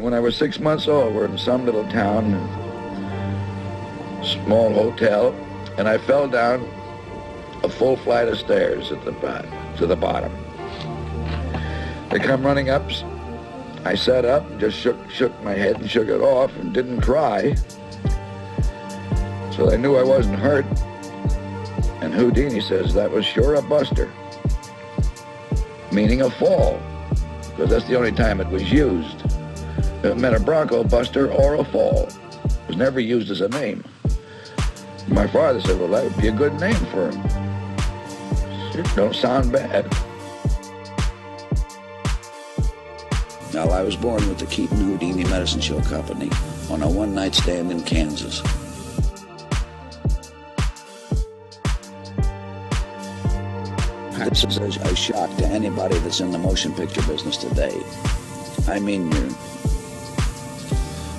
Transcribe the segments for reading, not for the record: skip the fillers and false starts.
When I was 6 months old, we're in some little town, small hotel, and I fell down a full flight of stairs to the bottom. They come running up. I sat up and just shook my head and shook it off and didn't cry. So they knew I wasn't hurt. And Houdini says that was sure a buster, meaning a fall, because that's the only time it was used. It meant a bronco buster or a fall. It was never used as a name. My father said, well, that would be a good name for him. It don't sound bad. Now, I was born with the Keaton Houdini Medicine Show Company on a one-night stand in Kansas. This is a shock to anybody that's in the motion picture business today. I mean, you're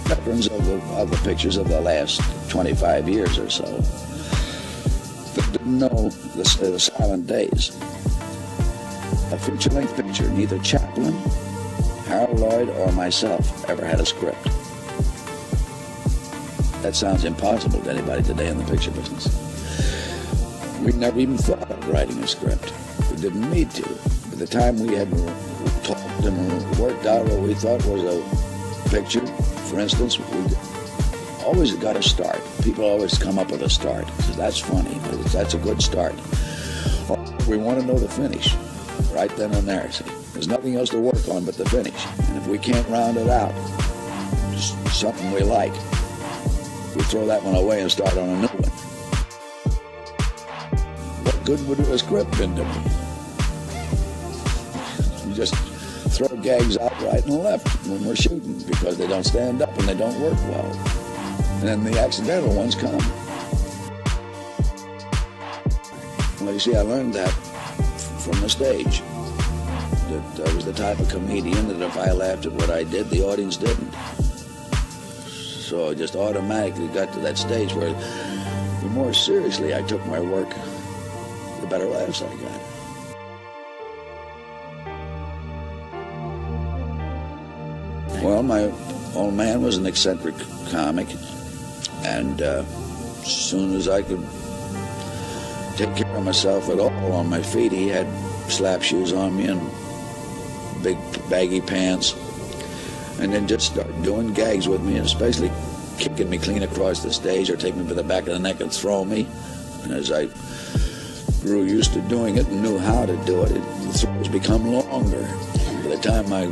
veterans of the pictures of the last 25 years or so that didn't know the silent days. A feature-length picture, neither Chaplin, Harold Lloyd, or myself ever had a script. That sounds impossible to anybody today in the picture business. We never even thought of writing a script. We didn't need to. By the time we had talked and worked out what we thought was a picture, for instance, we always got a start. People always come up with a start. So that's funny. That's a good start. We want to know the finish right then and there. See, there's nothing else to work on but the finish. And if we can't round it out, just something we like, we throw that one away and start on a new one. What good would a script been to me? You just throw gags out right and left when we're shooting because they don't stand up and they don't work well. And then the accidental ones come. Well, you see, I learned that from the stage. That I was the type of comedian that if I laughed at what I did, the audience didn't. So I just automatically got to that stage where the more seriously I took my work, the better laughs I got. Well, my old man was an eccentric comic, and as soon as I could take care of myself at all on my feet, he had slap shoes on me and big baggy pants, and then just start doing gags with me, and especially kicking me clean across the stage or taking me by the back of the neck and throw me. And as I grew used to doing it and knew how to do it, the throws become longer. By the time I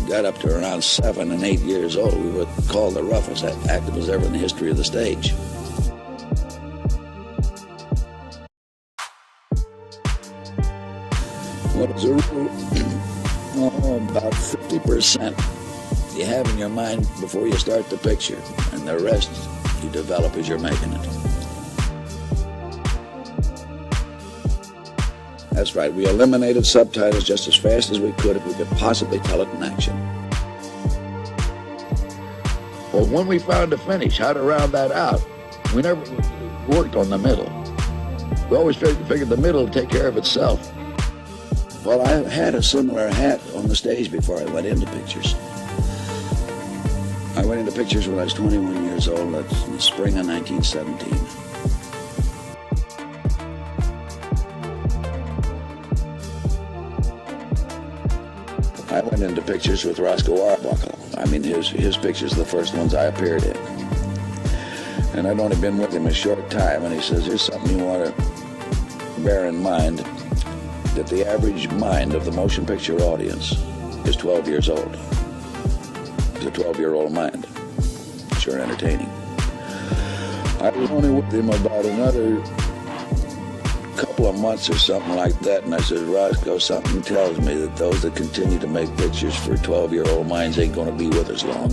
got up to around 7 and 8 years old, we were called the roughest actors ever in the history of the stage. Well, as a rule, about 50% you have in your mind before you start the picture, and the rest you develop as you're making it. That's right, we eliminated subtitles just as fast as we could if we could possibly tell it in action. Well, when we found a finish, how to round that out, we never worked on the middle. We always figured the middle would take care of itself. Well, I had a similar hat on the stage before I went into pictures. I went into pictures when I was 21 years old. That's in the spring of 1917. I went into pictures with Roscoe Arbuckle. I mean, his pictures are the first ones I appeared in. And I'd only been with him a short time, and he says, here's something you want to bear in mind, that the average mind of the motion picture audience is 12 years old. It's a 12-year-old mind. Sure entertaining. I was only with him about another couple of months or something like that, and I said, Roscoe, something tells me that those that continue to make pictures for 12-year-old minds ain't going to be with us long.